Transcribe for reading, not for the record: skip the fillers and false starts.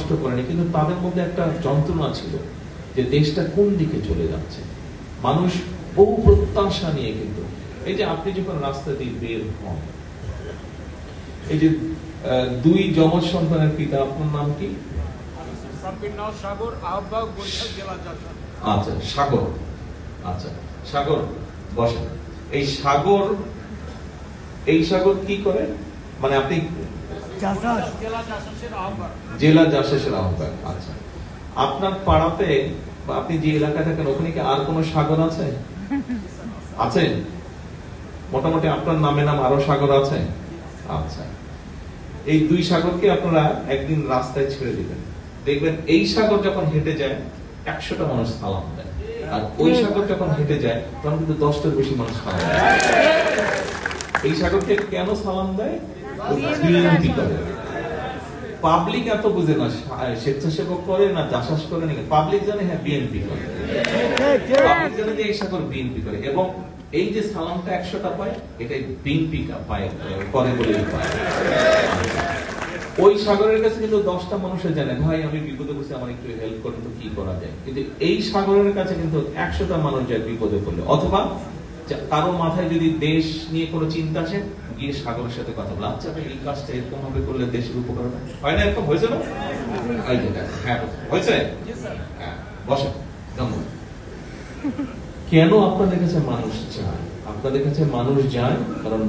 নষ্ট করেনি, কিন্তু তাদের মধ্যে একটা যন্ত্রণা ছিল যে দেশটা কোন দিকে চলে যাচ্ছে। মানুষ বহু প্রত্যাশা নিয়ে, কিন্তু এই যে আপনি যখন রাস্তা দিয়ে বের হন, এই যে দুই যমজ সন্তানের পিতা, আপনার নাম কি? সাগর আহ্বায়ক, বরিশাল জেলা জাসদ। আচ্ছা, সাগর। আচ্ছা, সাগর বসেন। এই সাগর কি করে? মানে আপনি জেলা জাসদের আহ্বায়ক। আচ্ছা, আপনার পাড়াতে বা আপনি যে এলাকায় থাকেন ওখানে কি আর কোনো সাগর আছে? আছে? মোটামুটি আপনার নামে নাম আরো সাগর আছে? আচ্ছা, এই দুই সাগরকে আপনারা একদিন রাস্তায় ছেড়ে দিবেন, দেখবেন এই সাগর যখন হেঁটে যায় 100টা মানুষ সালাম দেয়, আর ওই সাগর যখন হেঁটে যায় তখন কিন্তু 10টার বেশি মানুষ সালাম দেয়। এই সাগরকে কেন সালাম দেয়? বিএনপি করে। পাবলিক এত বুঝে না স্বেচ্ছাসেবক করে না জাসাস করে নাকি, পাবলিক জানে হ্যাঁ বিএনপি করে, পাবলিক জানে যে এই সাগর বিএনপি করে, এবং এই যে সালামটা 100টা পায় এটাই বিএনপি পায় করে বলে পায়। ওই সাগরের কাছে কিন্তু 10টা মানুষের জানে ভাই আমি বিপদে পড়ছি, আমার একটু হেল্প করেন তো, কি করা যায়। কিন্তু এই সাগরের কাছে কিন্তু 100টা মানুষ যায় বিপদে পড়লে, অথবা কারো মাথায় যদি দেশ নিয়ে কোনো চিন্তা আসে, গিয়ে সাগরের সাথে কথা বলে, আচ্ছা ভাই এই কাজটা এরকম ভাবে করলে দেশের উপকার হয় না? এরকম হয়েছে না? হ্যাঁ হয়েছে। হ্যাঁ, বসেন। কেন আপনাদের কাছে মানুষ যায়? আপনাদের কাছে মানুষ যায় কারণ